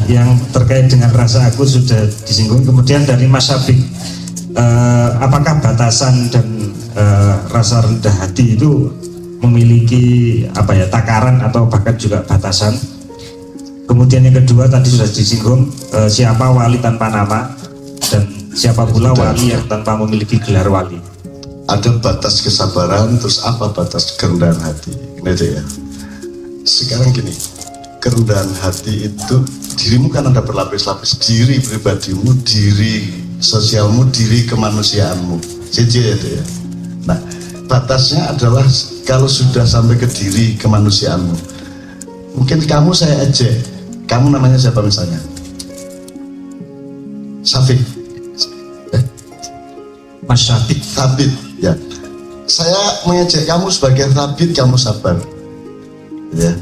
Yang terkait dengan rasa aku sudah disinggung. Kemudian dari Mas Syafiq, apakah batasan dan rasa rendah hati itu memiliki takaran atau bahkan juga batasan? Kemudian yang kedua tadi sudah disinggung, siapa wali tanpa nama dan siapa pula wali yang tanpa memiliki gelar wali? Ada batas kesabaran, terus apa batas kerendahan hati? Gitu ya. Sekarang gini, kerendahan hati itu dirimu kan ada berlapis-lapis, diri pribadimu, diri sosialmu, diri kemanusiaanmu, itu ya. Nah, batasnya adalah kalau sudah sampai ke diri kemanusiaanmu, mungkin kamu saya ejek, kamu namanya siapa misalnya? Syafiq, Mas Syafiq. Thabit, ya. Saya mengejek kamu sebagai Thabit, kamu sabar, ya.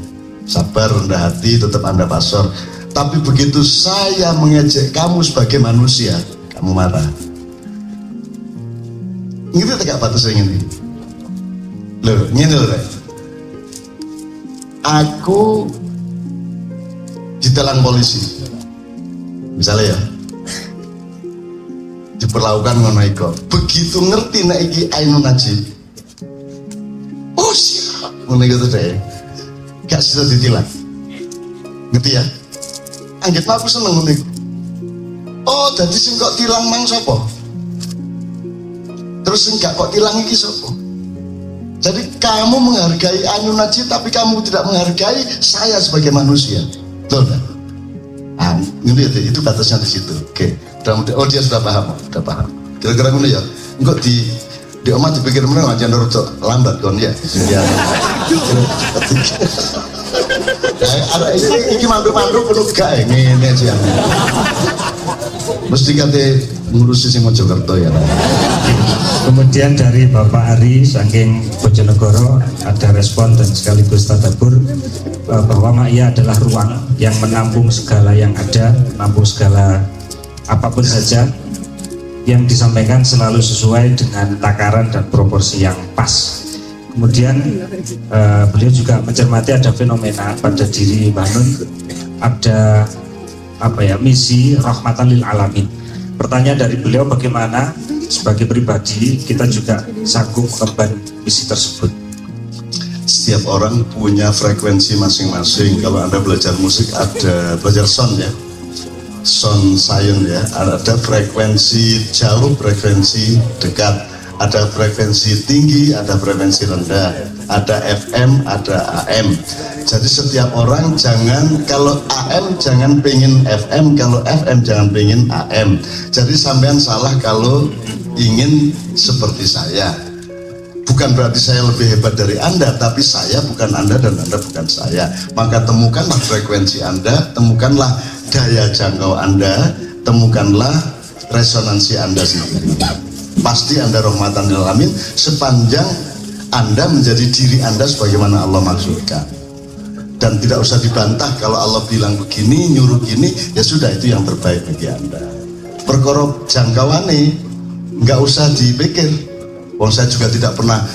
Sabar, rendah hati, tetap Anda pasor. Tapi begitu saya mengejek kamu sebagai manusia, kamu marah. Ngerti tak batasnya ini? Loh, ini loh. Aku ditelang polisi, misalnya ya, diperlakukan ngono iku. Begitu ngerti nek iki ainun najib, oh siap, ngono iku deh. Gak bisa ditilang, ngerti ya? Anggit aku seneng nih. Oh, jadi sing kok tilang mang sopo? Terus sing gak kok tilang iki sopo? Jadi kamu menghargai Ainun Najib, tapi kamu tidak menghargai saya sebagai manusia. Betul kan? Ah, itu batasnya di situ. Oke. Oh, dia sudah paham, Kira-kira ngono ya. Engko di omah dipikir meneh aja nurut lambat kon ya. Ya. Ada iki mandu-mandu penuh gak ngene aja. Mesti kate ngurusi sing Mojokerto ya. Kemudian dari Bapak Ari saking Bojonegoro ada respon dan sekaligus tadabbur bahwa Ma'iyah adalah ruang yang menampung segala yang ada, menampung segala apapun saja yang disampaikan selalu sesuai dengan takaran dan proporsi yang pas. Kemudian beliau juga mencermati ada fenomena pada diri Mbah Nun, ada misi rahmatan lil alamin. Pertanyaan dari beliau, bagaimana sebagai pribadi kita juga sanggup mengemban misi tersebut? Setiap orang punya frekuensi masing-masing. Kalau Anda belajar musik, ada belajar sound ya, sound science ya, ada frekuensi jauh, frekuensi dekat, ada frekuensi tinggi, ada frekuensi rendah, ada FM, ada AM. Jadi setiap orang kalau AM jangan pengen FM, kalau FM jangan pengen AM. Jadi sampean salah kalau ingin seperti saya. Bukan berarti saya lebih hebat dari Anda, tapi saya bukan Anda dan Anda bukan saya. Maka temukanlah frekuensi Anda, temukanlah daya jangkau Anda, temukanlah resonansi Anda sendiri. Pasti Anda rahmatan lil alamin sepanjang Anda menjadi diri Anda sebagaimana Allah maksudkan. Dan tidak usah dibantah kalau Allah bilang begini, nyuruh gini, ya sudah, itu yang terbaik bagi Anda. Perkara jangkauane nggak usah dipikir. Wong saya juga tidak pernah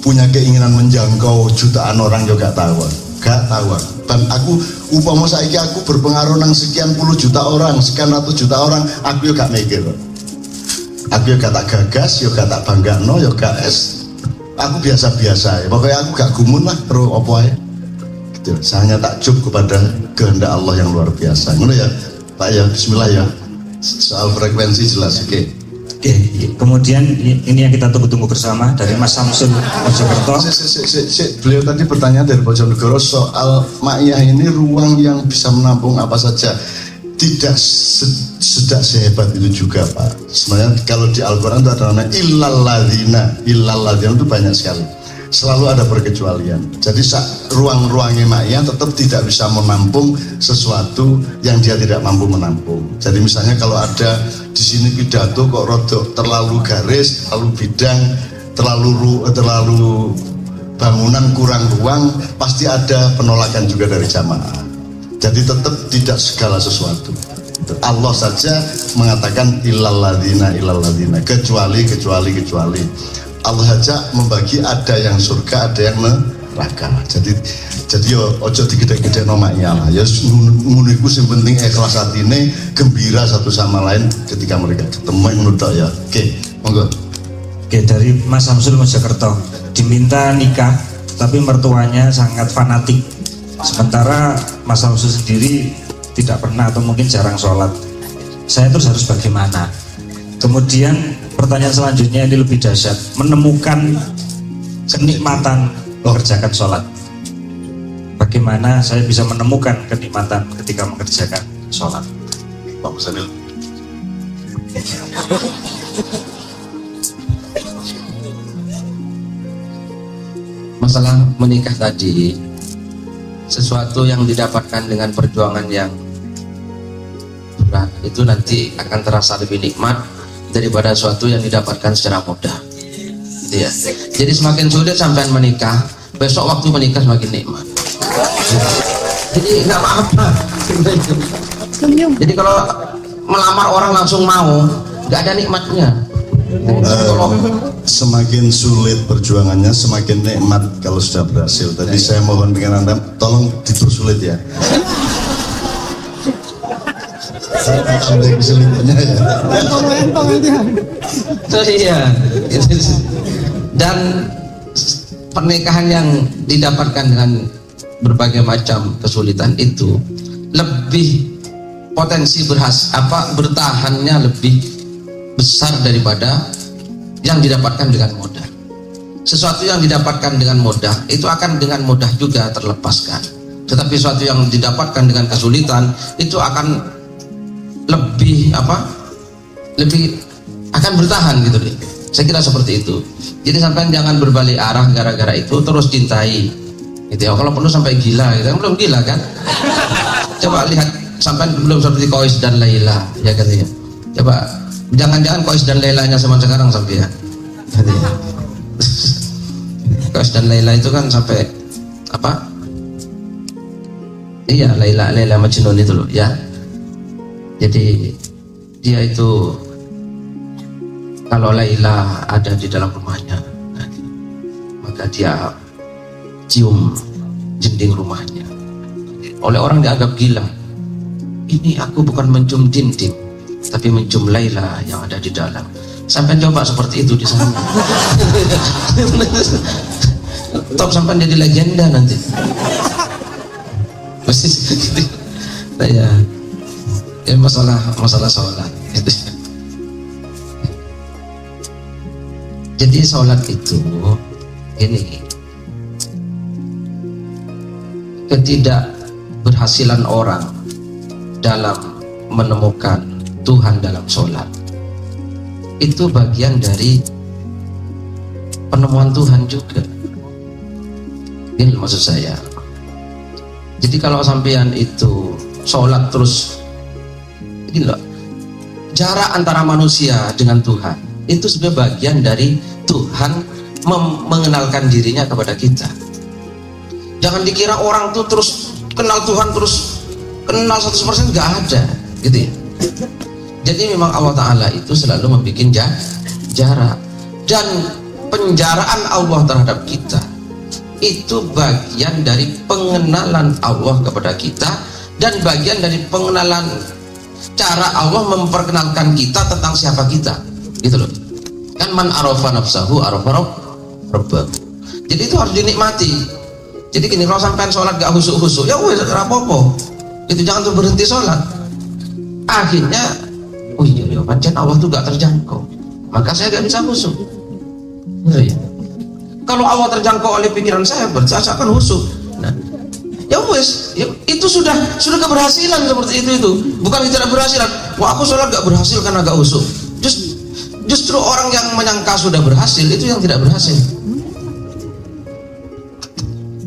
punya keinginan menjangkau jutaan orang juga gak tahu. Dan aku upama saiki aku berpengaruh nang sekian puluh juta orang, sekian ratus juta orang, aku juga gak mikir. Aku juga tak gagas, juga tak banggano, juga aku biasa-biasa ya. Pokoknya aku gak gumun lah terus apa ya. Gitu. Saya hanya takjub kepada kehendak Allah yang luar biasa. Ngono ya, Pak ya, bismillah ya. Soal frekuensi jelas, oke. Oke, kemudian ini yang kita tunggu-tunggu bersama dari Mas Samsul Mojokerto. Beliau tadi pertanyaan dari Bojonegoro soal Ma'iyah ini ruang yang bisa menampung apa saja. Tidak sehebat itu juga Pak. Sebenarnya kalau di Al-Quran itu ada namanya illalladzina itu banyak sekali. Selalu ada perkecualian. Jadi ruang-ruangnya Ma'iyah tetap tidak bisa menampung sesuatu yang dia tidak mampu menampung. Jadi misalnya kalau ada di sini pidato kok rodok terlalu garis, terlalu bidang, terlalu bangunan kurang ruang, pasti ada penolakan juga dari jamaah. Jadi tetap tidak segala sesuatu. Allah saja mengatakan illalladzina, kecuali. Allah saja membagi, ada yang surga, ada yang neraka. Jadi Jadi yo ojo digede-gede mak iya lah. Ya ngono iku sing penting ikhlas atine, gembira satu sama lain ketika mereka ketemu ngono tok ya. Oke, monggo. Oke, dari Mas Samsul Mojokerto, diminta nikah tapi mertuanya sangat fanatik, sementara Mas Samsul sendiri tidak pernah atau mungkin jarang sholat. Saya terus harus bagaimana? Kemudian pertanyaan selanjutnya ini lebih dahsyat, menemukan kenikmatan mengerjakan sholat. Bagaimana saya bisa menemukan kenikmatan ketika mengerjakan sholat? Pak Musanil. Masalah menikah tadi, sesuatu yang didapatkan dengan perjuangan yang berat itu nanti akan terasa lebih nikmat daripada sesuatu yang didapatkan secara mudah. Gitu ya. Jadi semakin sulit sampai menikah, besok waktu menikah semakin nikmat. Jadi nggak apa-apa. Jadi kalau melamar orang langsung mau, nggak ada nikmatnya. Semakin sulit perjuangannya, semakin nikmat kalau sudah berhasil. Tadi saya mohon dengan Anda, tolong dipersulit ya. Saya tambah kesulitannya ya. So, iya. Dan pernikahan yang didapatkan dengan berbagai macam kesulitan itu lebih potensi bertahannya lebih besar daripada yang didapatkan dengan mudah. Sesuatu yang didapatkan dengan mudah itu akan dengan mudah juga terlepaskan, tetapi sesuatu yang didapatkan dengan kesulitan itu akan lebih akan bertahan gitu deh. Saya kira seperti itu. Jadi sampai jangan berbalik arah gara-gara itu, terus cintai gitu ya. Kalau perlu sampai gila gitu kan, belum gila kan. Coba lihat sampai belum seperti Kois dan Laila ya kan ya. Coba jangan-jangan Kois dan Lailanya sama sekarang sampai ya. Kois dan Laila itu kan sampai iya, Laila Majnun itu loh ya. Jadi dia itu kalau Laila ada di dalam rumahnya, maka dia cium dinding rumahnya. Oleh orang dianggap gila. Ini aku bukan mencium dinding, tapi mencium Laila yang ada di dalam. Sampai coba seperti itu di sana. Top sampai jadi legenda nanti. Ya masalah sholat. Jadi sholat itu ini ketidakberhasilan orang dalam menemukan Tuhan dalam sholat itu bagian dari penemuan Tuhan juga. Ini maksud saya. Jadi kalau sampean itu sholat terus, ini loh, jarak antara manusia dengan Tuhan itu sebenarnya bagian dari Tuhan mengenalkan dirinya kepada kita. Jangan dikira orang tuh terus kenal Tuhan terus kenal 100%, nggak ada gitu ya. Jadi memang Allah Ta'ala itu selalu membuat jarak, dan penjaraan Allah terhadap kita itu bagian dari pengenalan Allah kepada kita, dan bagian dari pengenalan cara Allah memperkenalkan kita tentang siapa kita gitu loh. Kan man arafa nafsahu arafa rabbahu. Jadi itu harus dinikmati. Jadi gini, kalau sampai sholat gak husuk-husuk, ya wes rapopo. Itu jangan tuh berhenti sholat. Akhirnya, oh iya, pancen Allah tuh gak terjangkau. Maka saya gak bisa husuk. Ya. Kalau Allah terjangkau oleh pikiran saya, berarti saya akan husuk. Nah, ya wes, ya, itu sudah keberhasilan seperti itu. Bukan tidak berhasilan. Wah, aku sholat gak berhasil karena gak husuk. Justru orang yang menyangka sudah berhasil itu yang tidak berhasil.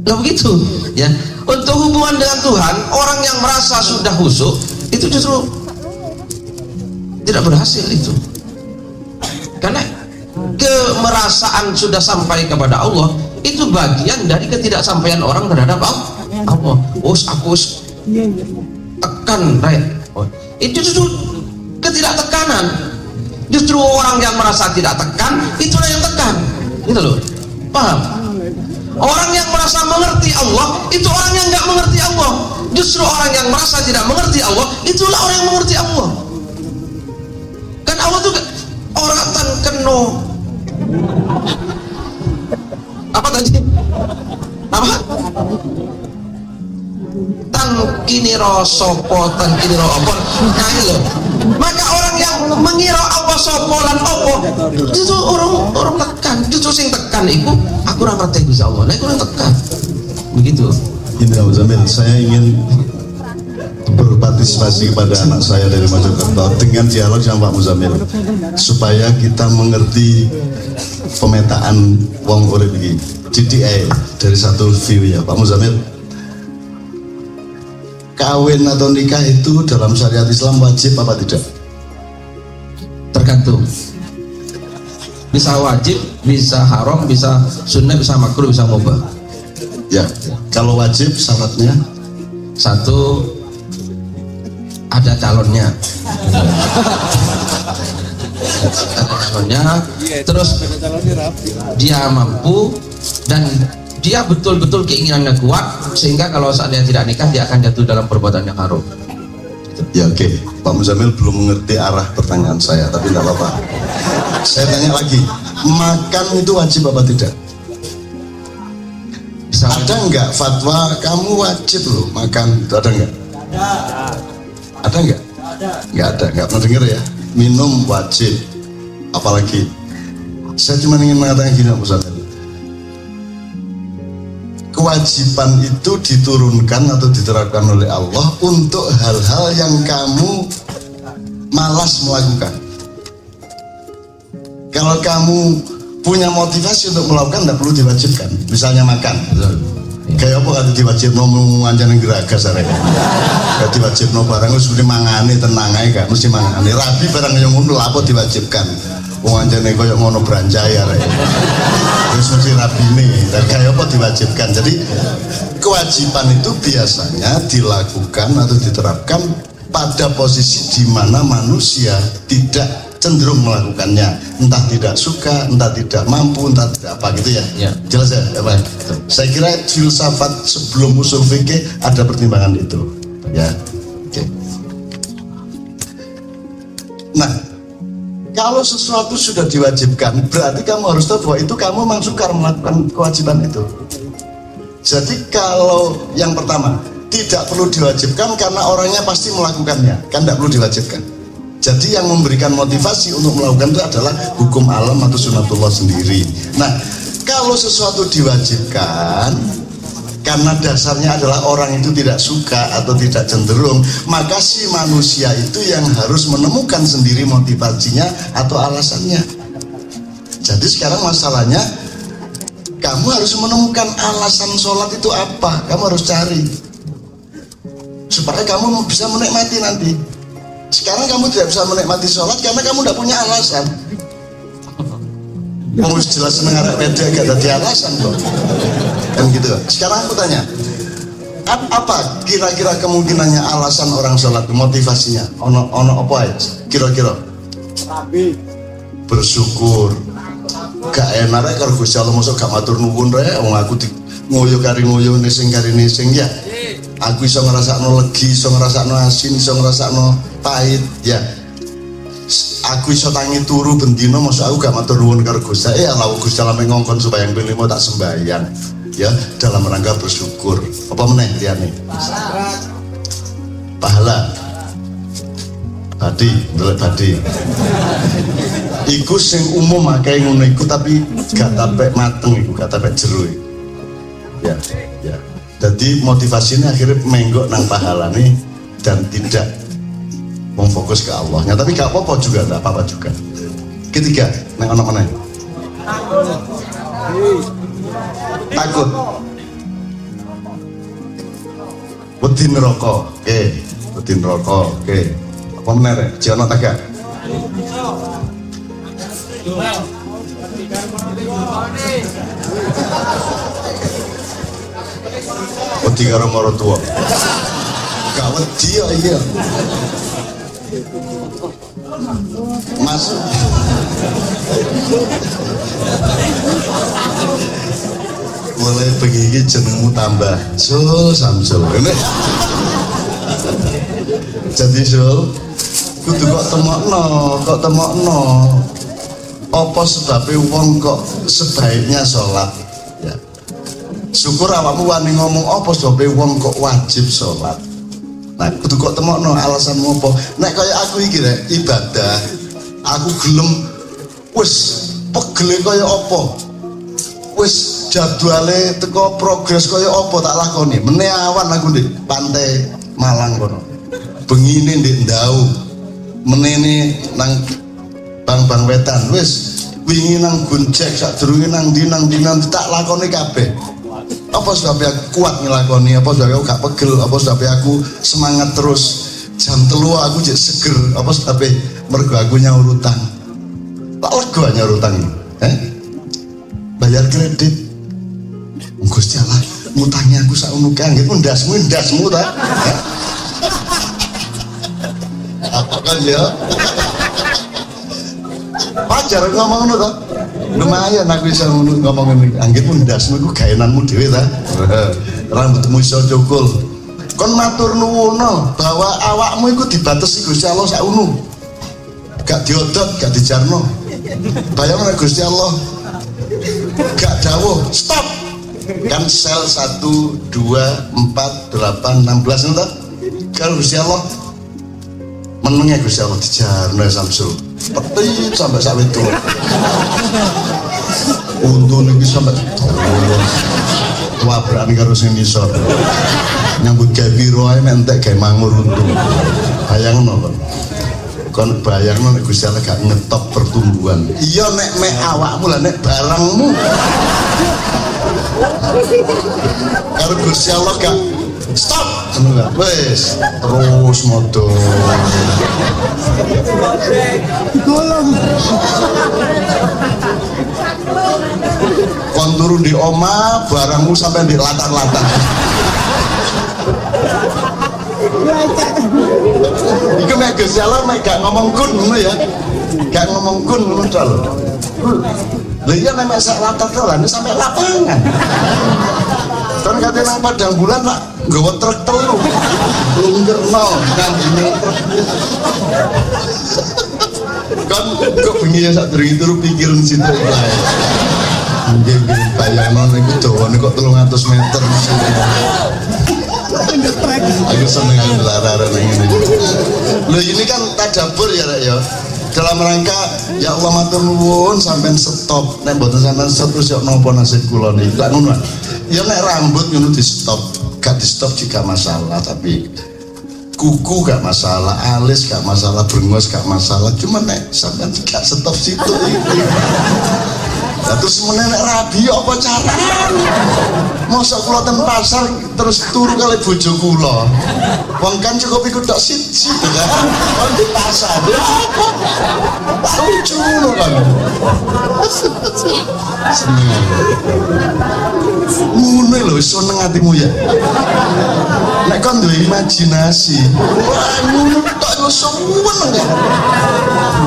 Nah begitu ya. Untuk hubungan dengan Tuhan, orang yang merasa sudah husuk itu justru tidak berhasil itu. Karena kemerasaan sudah sampai kepada Allah itu bagian dari ketidaksampaian orang terhadap Allah. Aku tekan, right? Itu justru ketidaktekanan. Justru orang yang merasa tidak tekan itulah yang tekan, gitu loh. Paham? Orang yang merasa mengerti Allah itu orang yang nggak mengerti Allah. Justru orang yang merasa tidak mengerti Allah itulah orang yang mengerti Allah. Kan Allah tuh orang tan keno apa tadi? Apa? Tan kini sopo tan kini apa? Nah itu. Maka orang yang mengira Allah sopo lan opo itu orang tekan. Justru sing tekan itu aku ora ngerti Gusti Allah. Nah, aku ora tekan. Begitu. Ini Pak Muzamil, saya ingin berpartisipasi kepada anak saya dari Mojokerto dengan dialog sama Pak Muzamil supaya kita mengerti pemetaan wong urip iki. DDI dari satu view ya Pak Muzamil. Kawin atau nikah itu dalam syariat Islam wajib apa tidak? Tergantung. Bisa wajib, bisa haram, bisa sunnah, bisa makruh, bisa mubah. Ya, kalau wajib syaratnya satu, ada calonnya. Ada calonnya, terus dia mampu dan dia betul-betul keinginannya kuat sehingga kalau seandainya tidak nikah dia akan jatuh dalam perbuatan yang haram. ya oke. Pak Muzamil belum mengerti arah pertanyaan saya, tapi tidak apa-apa. Saya tanya lagi, makan itu wajib apa tidak? Ada nggak fatwa kamu wajib loh makan? Itu ada nggak? Ada nggak? Nggak ada, nggak pernah dengar ya. Minum wajib, apalagi. Saya cuma ingin mengatakan gini, Pak Muzamil. Kewajiban itu diturunkan atau diterapkan oleh Allah untuk hal-hal yang kamu malas melakukan. Kalau kamu punya motivasi untuk melakukan, tidak perlu diwajibkan. Misalnya makan, kayak apa kata diwajib no manjaning geraga sare. Gak diwajib no barang mesti mangane tenang aja, gak mesti mangane. Rabi barang yang ngono apa diwajibkan. Wong anjane koyo ngono branjai arek. Terus mesti rabine, dan kayak apa diwajibkan. Jadi kewajiban itu biasanya dilakukan atau diterapkan pada posisi di mana manusia tidak cenderung melakukannya, entah tidak suka, entah tidak mampu, entah tidak apa gitu ya. Ya. Jelas ya, Pak? Saya kira filsafat sebelum usul fikih ada pertimbangan itu, ya. Oke. Nah, kalau sesuatu sudah diwajibkan, berarti kamu harus tahu bahwa itu kamu memang sukar melakukan kewajiban itu. Jadi kalau yang pertama tidak perlu diwajibkan karena orangnya pasti melakukannya, kan tidak perlu diwajibkan. Jadi yang memberikan motivasi untuk melakukan itu adalah hukum alam atau sunatullah sendiri. Nah, kalau sesuatu diwajibkan karena dasarnya adalah orang itu tidak suka atau tidak cenderung, maka si manusia itu yang harus menemukan sendiri motivasinya atau alasannya. Jadi sekarang masalahnya kamu harus menemukan alasan sholat itu apa. Kamu harus cari supaya kamu bisa menikmati nanti. Sekarang kamu tidak bisa menikmati sholat karena kamu tidak punya alasan. Kamu jelas seneng arek beda gak ada alasan kok. Kan gitu. Sekarang aku tanya, apa kira-kira kemungkinannya alasan orang sholat, motivasinya? Ono apa ya? Kira-kira? Bersyukur. Gak enak rek karo Gusti Allah mosok gak matur nuwun rek wong aku ngoyo kari ngoyo nesing kari nesing ya. Aku iso ngrasakno legi, iso ngrasakno asin, iso ngrasakno pahit ya. Aku iso tangi turu bendino mosok aku gak matur nuwun karo Gusti. Allah Gusti Allah ngongkon supaya yang pilih mau tak sembahyang ya dalam rangka bersyukur. Apa meneh liyane? Pahala. Badi, ndelok badi. Iku sing umum akeh ngono iku tapi gak tapek mateng iku, gak tapek jero iku. Ya, ya. Jadi motivasinya akhirnya menggok nang pahala nih dan tidak memfokus ke Allahnya. Tapi gak apa-apa juga, gak apa-apa juga. Ketiga, nang ono meneh. Takut. Wedi neraka. Oke, wedi neraka. Oke. Apa meneh rek? Jono tagak. Wedi karo maratuwa. Gak wedi ya iya. Masuk. mulai begini jenengmu tambah Sul Samsul. Jadi Sul, kudu kok temokno. Apa sebabnya wong kok sebaiknya sholat? Ya. Syukur awakmu wani ngomong apa sebabnya wong kok wajib sholat. Nah, kudu kok temokno alasanmu apa? Nek kaya aku iki rek ibadah, aku gelem wis pegele kaya apa? Wis jadwale teko progres kaya apa tak lakoni. Meneh awan aku ndek pantai Malang kono. Bengine ndek Ndau. Menene nang Bang Wetan. Wis wingi nang Gunjek sadurunge nang ndi tak lakoni kabeh. Apa sebabnya aku kuat ngelakoni, apa sebabnya aku gak pegel, apa sebabnya aku semangat terus. Jam 3 aku jadi seger, apa sebabnya mergo aku nyaur utang. Tak lega nyaur utang. Bayar kredit. Gusti Allah, ngutangnya aku sak ngono kae, nggih ndasmu ta. Apa kan ya? Wajar ngomong ngono to. Lumayan aku bisa ngomong ini. Anggit pun ndasmu iku gaenanmu dhewe ta. Rambutmu iso cukul. Kon matur nuwun bahwa awakmu iku dibatesi Gusti Allah sak ngono. Gak diodot, gak dijarno. Bayangno Gusti Allah gak dawuh stop kan sel 1, 2, 4, 8, 16 itu kalau Gusti Allah menengnya Gusti Allah dijarno Samsul petit sampai sawit itu untung ini sampai wabrani karo sing nisor nyambut gawe piro ae mentek gawe mangur untung bayangno kon bayangno nek Gusti Allah gak ngetop pertumbuhan. Iya nek mek awakmu lah nek barangmu. Karo Gusti Allah gak stop. Wes terus modo. Kon turun di oma barangmu sampai di latar-latar. Iku mek Gusti Allah mek gak ngomong kun ngono ya. Gak ngomong kun ngono to lho. Lha iya nek sak latar to lah sampai lapangan. Kan kate nang padang bulan Pak nggawa truk telu. Lunggerno kang ini. Kan kok bengi ya sak durung turu pikiran situ ae. Nggih bayangno niku dawane kok 300 meter. Aku seneng aku belajar ini. Loh ini kan tadabbur ya Rek ya. Dalam rangka ya Allah matur nuwun sampean stop. Nek mboten sampean stop terus yo napa nasib kula niki. Lah ngono. Ya nek rambut ngono di stop. Gak di stop juga masalah tapi kuku gak masalah, alis gak masalah, brengos gak masalah. Cuma nek sampean gak stop situ iki. Lah terus menenek rabi apa carane? Mosok kula ten pasar terus turu kali bojo kula. Wong kan cukup iku tok siji to kan. Wong di pasar ya apa? Lucu lho kan. Seneng. Ngono lho seneng atimu ya. Nek kon duwe imajinasi, wah ngono tok lho suwen ya.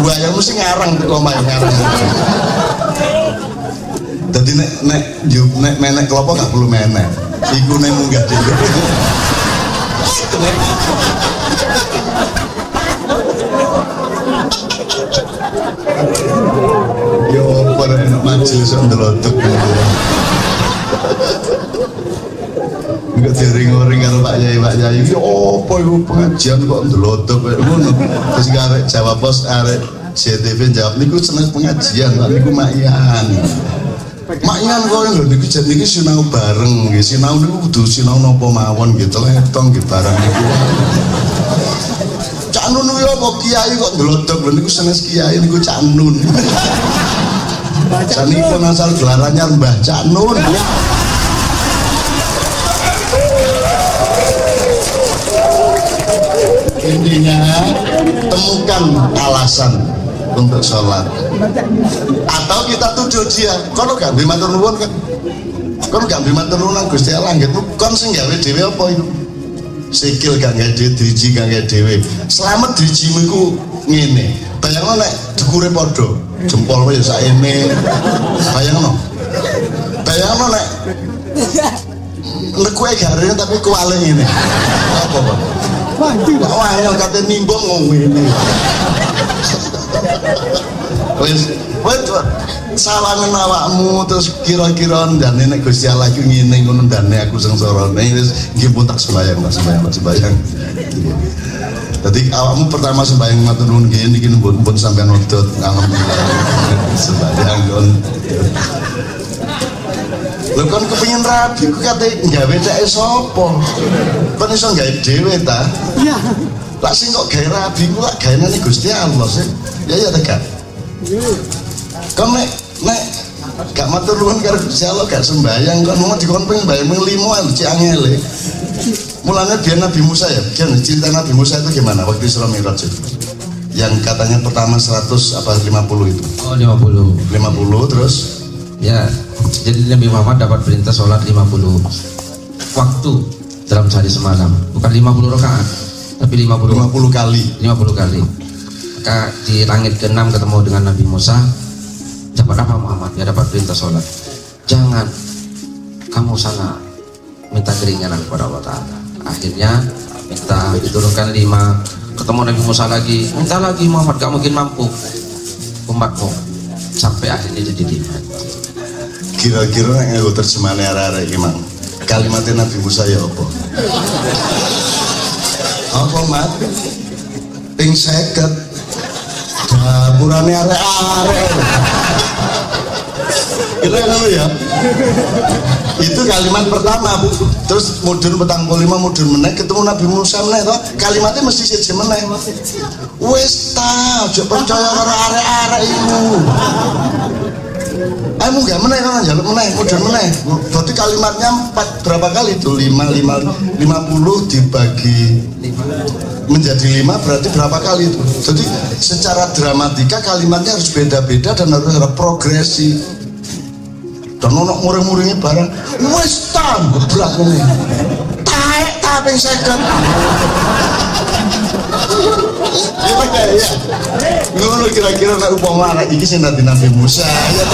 Bayangmu sing ngarang kok main ngarang. Jadi nek menek kelopo gak perlu menek. Iku nek munggah dhewe. Yo pada majelis ndelotek. Enggak diring-ring karo Pak Yai. Yo opo iku pengajian kok ndelotek koyo ngono. Terus arek jawab bos arek CTV jawab niku seneng pengajian, niku makian. Maknyan kowe lho niku jan niki sinau bareng nggih. Sinau niku kudu sinau napa mawon nggih teletong nggih barang niku. Cak Nun yo apa kiai kok ndelodok lho niku sanes kiai niku Cak Nun. Saniki pun asal gelarannya Mbah Cak Nun. Intinya temukan alasan untuk sholat atau kita tuduh dia kono gak beri matur nuwun kan kono gak beri matur nuwun Gusti Allah gitu kon sing gawe dhewe apa itu sikil gak gawe dhewe driji gak gawe dhewe selamat drijimu iku ngene bayangno nek dukure padha jempol ya saene bayangno nek Lekue garene tapi kuale ngene. Apa kok? Wah, ya kate nimbang ngomong ngene. Wis salangan awakmu terus kira-kira ndane nek Gusti Allah iki ngene ngono ndane aku sengsarane wis nggih pun tak sembayang. Dadi awakmu pertama sembayang matur nuwun nggih niki mumpun sampean wedot alhamdulillah sembayang kon. Lho kon kepengin rabi ku kate gawe teke sapa? Kon iso gawe dhewe ta? Iya. Lah sing kok gawe rabi ku lak gawenane Gusti Allah sih. Ya tekan. Kon nek gak matur nuwun karo Gusti Allah gak sembayang kon mau dikon pengen bayang limoan cek angele. Mulanya biar Nabi Musa ya, cerita Nabi Musa itu gimana waktu Isra Mi'raj itu? Yang katanya pertama 100 apa 50 itu? Oh 50 terus? Ya, jadi Nabi Muhammad dapat perintah sholat 50 waktu dalam sehari semalam. Bukan 50 rakaat, tapi 50 kali. 50 kali. Maka di langit ke-6 ketemu dengan Nabi Musa. Dapat apa Muhammad? Ya dapat perintah sholat. Jangan kamu sana minta keringanan kepada Allah Ta'ala. Akhirnya minta diturunkan 5. Ketemu Nabi Musa lagi, minta lagi Muhammad, gak mungkin mampu umatmu. Sampai akhirnya jadi 5. Kira-kira yang aku terjemahan arah-arah gimana? Kalimatnya Nabi Musa ya apa? Apa mat? Ping 50 dapurane arek-arek. Itu yang ya. Itu kalimat pertama Bu. Terus mudun petang 5 mudun meneh ketemu Nabi Musa meneh toh. Kalimatnya mesti siji meneh. Wis ta, aja percaya karo arek-arek iku. Ayo gak meneh kan njaluk meneh, mudun meneh. Berarti kalimatnya 4 berapa kali itu? 50 dibagi 5 menjadi 5 berarti berapa kali itu? Jadi secara dramatika kalimatnya harus beda-beda dan harus ada progresi. Dan ono muring-muringnya barang wis tam berat ini taek tapi second ya ngono kira-kira nek upama anak iki sing dadi Nabi Musa ya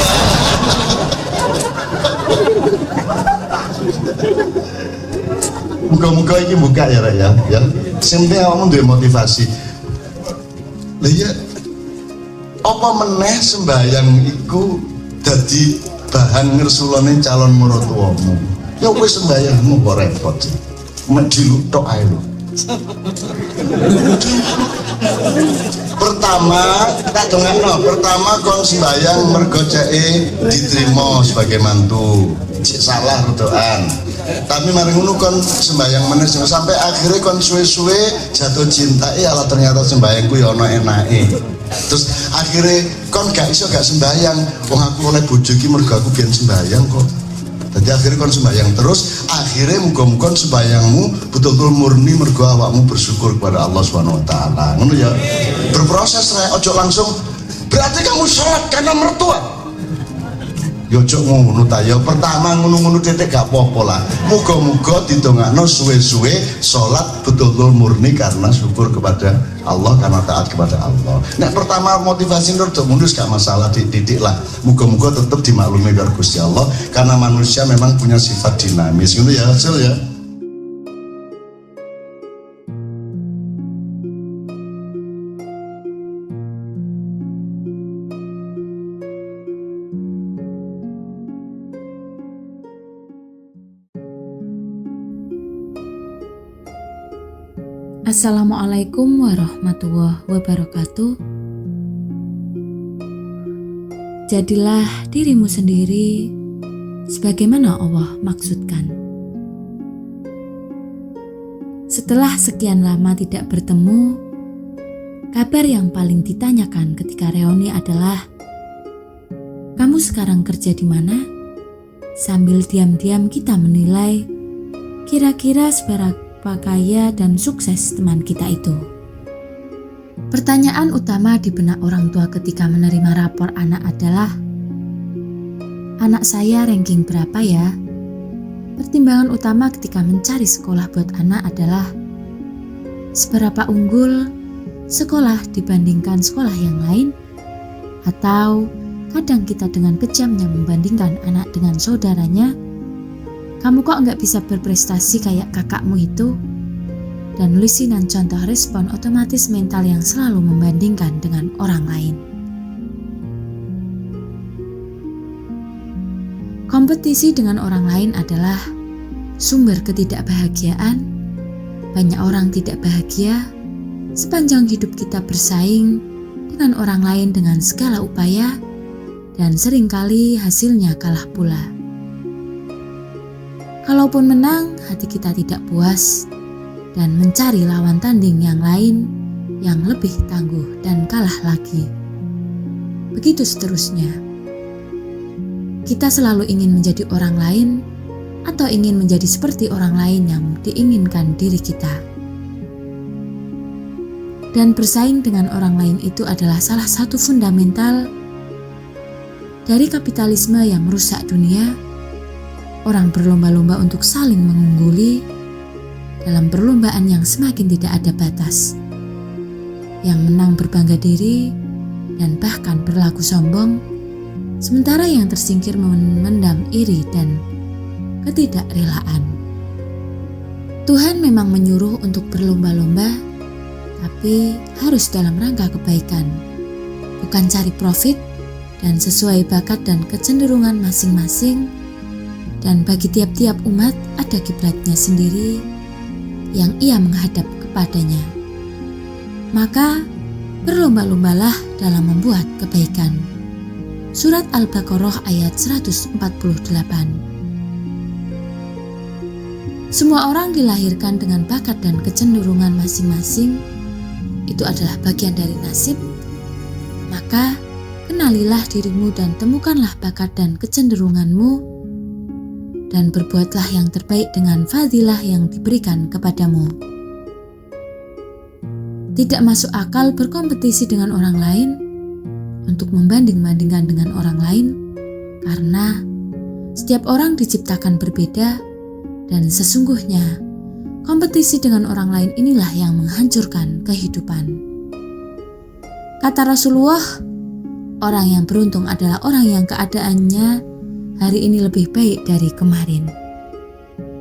muga-muga iki buka ya Raya ya sing penting awakmu duwe motivasi lha ya apa meneh sembayang iku dadi bahan ngersulane calon mertuamu ya wis sembayangmu kok repot sih mediluk tok ae lho. Pertama tak dongakno pertama kon sembayang mergo ceke diterima sebagai mantu cek salah rodoan tapi mari ngono kon sembayang meneh sampai akhirnya kon suwe-suwe jatuh cinta ala ternyata sembayangku ya ono enake terus akhirnya kon gak iso gak sembayang wong aku oleh bojo iki mergo aku biyen sembayang kok jadi akhirnya kon sembayang terus akhirnya muga-muga sembayangmu betul-betul murni mergo awakmu bersyukur kepada Allah Subhanahu wa taala ngono ya berproses rek ojo langsung berarti kamu sholat karena mertua yo ojo ngono ta ya pertama ngono-ngono titik gak apa-apa lah muga-muga didongakno suwe-suwe sholat betul-betul murni karena syukur kepada Allah karena taat kepada Allah. Nek pertama motivasi untuk mundur gak masalah titik lah muga-muga tetap dimaklumi karo Gusti Allah karena manusia memang punya sifat dinamis ngono ya hasil ya. Assalamualaikum warahmatullahi wabarakatuh. Jadilah dirimu sendiri sebagaimana Allah maksudkan. Setelah sekian lama tidak bertemu, kabar yang paling ditanyakan ketika reuni adalah, "Kamu sekarang kerja di mana?" Sambil diam-diam kita menilai kira-kira seberapa kaya dan sukses teman kita itu. Pertanyaan utama di benak orang tua ketika menerima rapor anak adalah, "Anak saya ranking berapa ya?" Pertimbangan utama ketika mencari sekolah buat anak adalah seberapa unggul sekolah dibandingkan sekolah yang lain, atau kadang kita dengan kejamnya membandingkan anak dengan saudaranya Kamu kok nggak bisa berprestasi kayak kakakmu itu? Dan lusinan contoh respon otomatis mental yang selalu membandingkan dengan orang lain. Kompetisi dengan orang lain adalah sumber ketidakbahagiaan. Banyak orang tidak bahagia sepanjang hidup kita bersaing dengan orang lain dengan segala upaya, dan seringkali hasilnya kalah pula. Kalaupun menang, hati kita tidak puas dan mencari lawan tanding yang lain yang lebih tangguh dan kalah lagi. Begitu seterusnya. Kita selalu ingin menjadi orang lain atau ingin menjadi seperti orang lain yang diinginkan diri kita. Dan bersaing dengan orang lain itu adalah salah satu fundamental dari kapitalisme yang merusak dunia. Orang berlomba-lomba untuk saling mengungguli dalam perlombaan yang semakin tidak ada batas. Yang menang berbangga diri dan bahkan berlaku sombong, sementara yang tersingkir memendam iri dan ketidakrelaan. Tuhan memang menyuruh untuk berlomba-lomba, tapi harus dalam rangka kebaikan, bukan cari profit, dan sesuai bakat dan kecenderungan masing-masing. Dan bagi tiap-tiap umat ada kiblatnya sendiri yang ia menghadap kepadanya. Maka berlomba-lombalah dalam membuat kebaikan. Surat Al-Baqarah ayat 148. Semua orang dilahirkan dengan bakat dan kecenderungan masing-masing. Itu adalah bagian dari nasib. Maka kenalilah dirimu dan temukanlah bakat dan kecenderunganmu, dan berbuatlah yang terbaik dengan fadilah yang diberikan kepadamu. Tidak masuk akal berkompetisi dengan orang lain untuk membanding-bandingkan dengan orang lain, karena setiap orang diciptakan berbeda, dan sesungguhnya kompetisi dengan orang lain inilah yang menghancurkan kehidupan. Kata Rasulullah, orang yang beruntung adalah orang yang keadaannya hari ini lebih baik dari kemarin.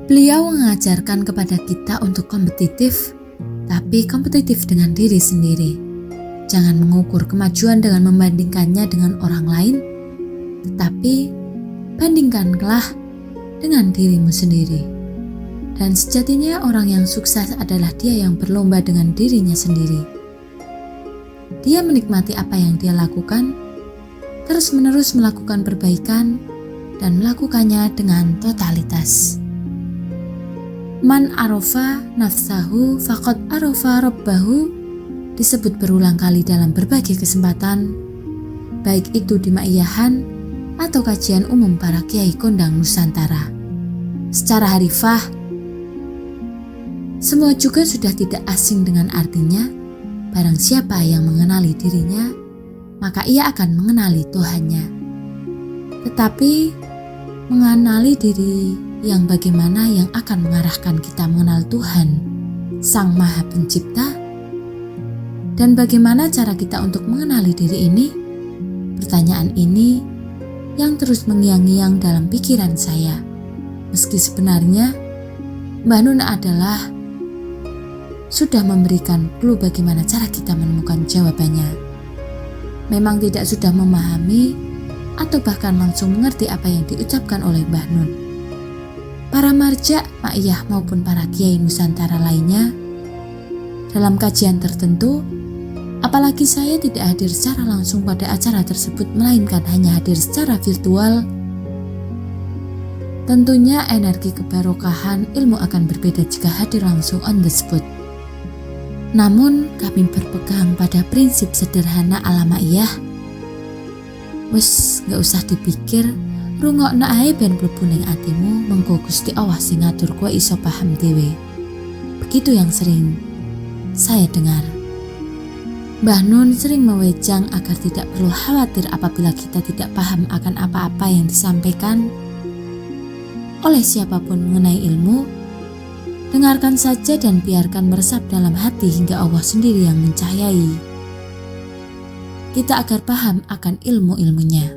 Beliau mengajarkan kepada kita untuk kompetitif, tapi kompetitif dengan diri sendiri. Jangan mengukur kemajuan dengan membandingkannya dengan orang lain, tetapi bandingkanlah dengan dirimu sendiri. Dan sejatinya orang yang sukses adalah dia yang berlomba dengan dirinya sendiri. Dia menikmati apa yang dia lakukan, terus-menerus melakukan perbaikan, dan melakukannya dengan totalitas. Man arofa nafsahu faqad arofa rabbahu disebut berulang kali dalam berbagai kesempatan, baik itu di Maiyahan atau kajian umum para kiai kondang Nusantara. Secara harifah, semua juga sudah tidak asing dengan artinya. Barang siapa yang mengenali dirinya, maka ia akan mengenali Tuhannya. Tetapi mengenali diri yang bagaimana yang akan mengarahkan kita mengenal Tuhan, Sang Maha Pencipta, dan bagaimana cara kita untuk mengenali diri ini? Pertanyaan ini yang terus mengiang-ngiang dalam pikiran saya. Meski sebenarnya Mbah Nun adalah sudah memberikan clue bagaimana cara kita menemukan jawabannya. Memang tidak sudah memahami atau bahkan langsung mengerti apa yang diucapkan oleh Mbah Nun. Para marja, Ma'iyah maupun para kiai Nusantara lainnya dalam kajian tertentu, apalagi saya tidak hadir secara langsung pada acara tersebut melainkan hanya hadir secara virtual, tentunya energi kebarokahan ilmu akan berbeda jika hadir langsung on the spot. Namun kami berpegang pada prinsip sederhana ala Ma'iyah. Wes gak usah dipikir, rungokna ae ben mlebu ning atimu, mengko Gusti Allah sing ngatur kowe iso paham dhewe. Begitu yang sering saya dengar. Mbah Nun sering mewejang agar tidak perlu khawatir apabila kita tidak paham akan apa-apa yang disampaikan oleh siapapun mengenai ilmu. Dengarkan saja dan biarkan meresap dalam hati hingga Allah sendiri yang mencahayai kita agar paham akan ilmu-ilmunya.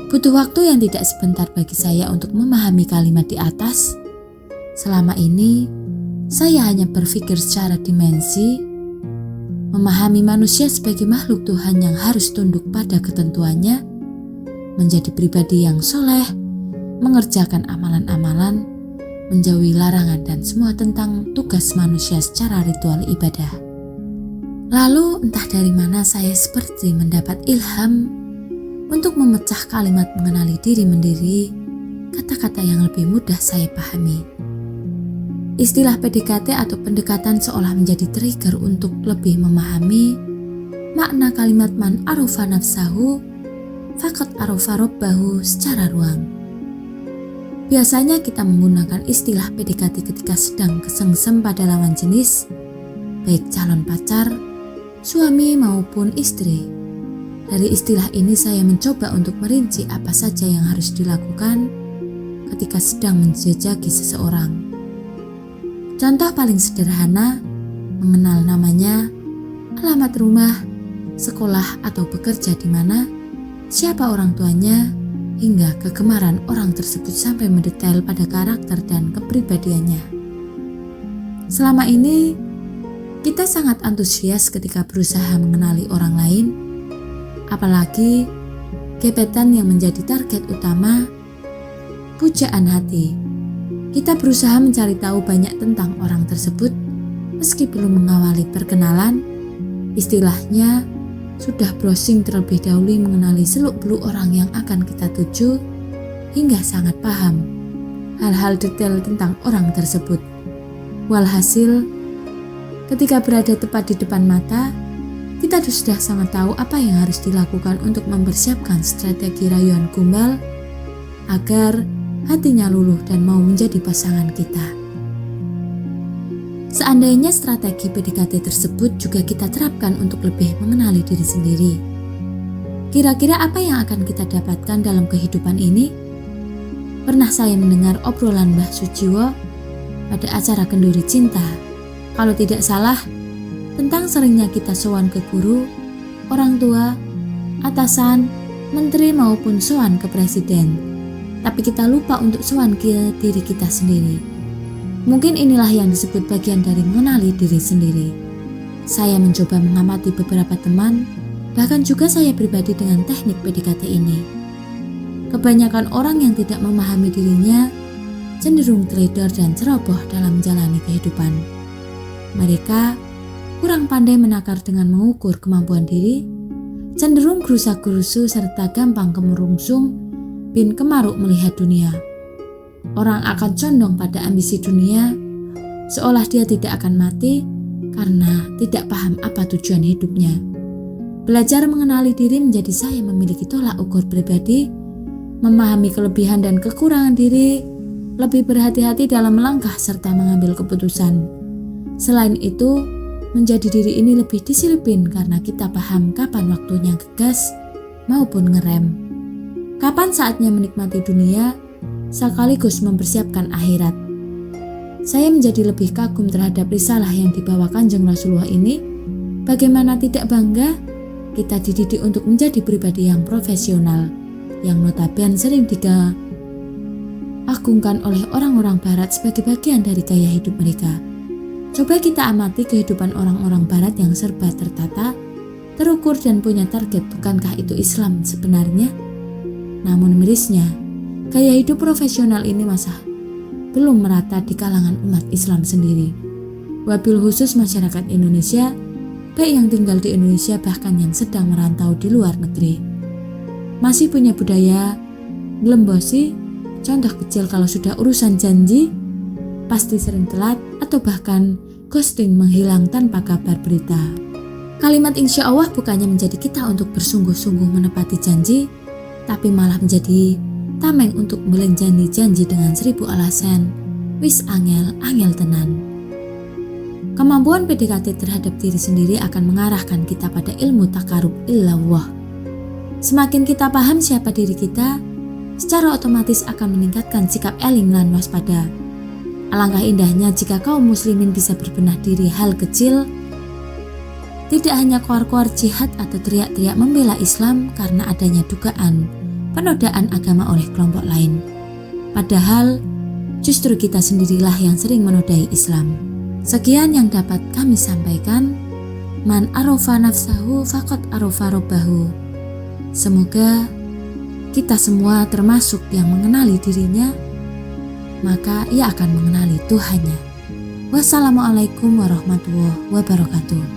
Butuh waktu yang tidak sebentar bagi saya untuk memahami kalimat di atas. Selama ini, saya hanya berpikir secara dimensi, memahami manusia sebagai makhluk Tuhan yang harus tunduk pada ketentuannya, menjadi pribadi yang soleh, mengerjakan amalan-amalan, menjauhi larangan dan semua tentang tugas manusia secara ritual ibadah. Lalu entah dari mana saya seperti mendapat ilham untuk memecah kalimat mengenali diri mendiri, kata-kata yang lebih mudah saya pahami. Istilah PDKT atau pendekatan seolah menjadi trigger untuk lebih memahami makna kalimat man arofa nafsahu faqad arofa rabbahu secara ruang. Biasanya kita menggunakan istilah PDKT ketika sedang kesengsem pada lawan jenis, baik calon pacar, suami maupun istri. Dari istilah ini saya mencoba untuk merinci apa saja yang harus dilakukan ketika sedang menjejaki seseorang. Contoh paling sederhana, mengenal namanya, alamat rumah, sekolah atau bekerja di mana, siapa orang tuanya, hingga kegemaran orang tersebut sampai mendetail pada karakter dan kepribadiannya. Selama ini, kita sangat antusias ketika berusaha mengenali orang lain, apalagi gebetan yang menjadi target utama pujaan hati. Kita berusaha mencari tahu banyak tentang orang tersebut meski belum mengawali perkenalan. Istilahnya sudah browsing terlebih dahulu mengenali seluk-beluk orang yang akan kita tuju hingga sangat paham hal-hal detail tentang orang tersebut. Walhasil, ketika berada tepat di depan mata, kita sudah sangat tahu apa yang harus dilakukan untuk mempersiapkan strategi rayuan gombal agar hatinya luluh dan mau menjadi pasangan kita. Seandainya strategi PDKT tersebut juga kita terapkan untuk lebih mengenali diri sendiri, kira-kira apa yang akan kita dapatkan dalam kehidupan ini? Pernah saya mendengar obrolan Mbah Sujiwo pada acara Kenduri Cinta, kalau tidak salah, tentang seringnya kita sowan ke guru, orang tua, atasan, menteri maupun sowan ke presiden. Tapi kita lupa untuk sowan ke diri kita sendiri. Mungkin inilah yang disebut bagian dari mengenali diri sendiri. Saya mencoba mengamati beberapa teman, bahkan juga saya pribadi dengan teknik PDKT ini. Kebanyakan orang yang tidak memahami dirinya cenderung trader dan ceroboh dalam menjalani kehidupan. Mereka kurang pandai menakar dengan mengukur kemampuan diri, cenderung gerusa-gerusu serta gampang kemerungsung bin kemaruk melihat dunia. Orang akan condong pada ambisi dunia, seolah dia tidak akan mati karena tidak paham apa tujuan hidupnya. Belajar mengenali diri menjadi saya memiliki tolak ukur pribadi, memahami kelebihan dan kekurangan diri, lebih berhati-hati dalam melangkah serta mengambil keputusan. Selain itu, menjadi diri ini lebih disiplin karena kita paham kapan waktunya ngegas maupun ngerem. Kapan saatnya menikmati dunia sekaligus mempersiapkan akhirat. Saya menjadi lebih kagum terhadap risalah yang dibawa Kanjeng Rasulullah ini. Bagaimana tidak bangga kita dididik untuk menjadi pribadi yang profesional, yang notabene sering diagungkan oleh orang-orang barat sebagai bagian dari gaya hidup mereka. Coba kita amati kehidupan orang-orang barat yang serba tertata, terukur dan punya target. Bukankah itu Islam sebenarnya? Namun mirisnya, gaya hidup profesional ini masa belum merata di kalangan umat Islam sendiri. Wabil khusus masyarakat Indonesia, baik yang tinggal di Indonesia bahkan yang sedang merantau di luar negeri, masih punya budaya ngelembosi. Contoh kecil, kalau sudah urusan janji, pasti sering telat atau bahkan ghosting, menghilang tanpa kabar berita. Kalimat insya Allah bukannya menjadi kita untuk bersungguh-sungguh menepati janji, tapi malah menjadi tameng untuk melenjani janji dengan 1000 alasan. Wis angel tenan. Kemampuan PDKT terhadap diri sendiri akan mengarahkan kita pada ilmu takarub illallah. Semakin kita paham siapa diri kita, secara otomatis akan meningkatkan sikap eling lan waspada. Alangkah indahnya jika kaum muslimin bisa berbenah diri hal kecil, tidak hanya koar-koar jihad atau teriak-teriak membela Islam karena adanya dugaan penodaan agama oleh kelompok lain. Padahal justru kita sendirilah yang sering menodai Islam. Sekian yang dapat kami sampaikan. Man arofa nafsahu faqad arofa robbahu. Semoga kita semua termasuk yang mengenali dirinya, maka ia akan mengenali Tuhannya. Wassalamualaikum warahmatullahi wabarakatuh.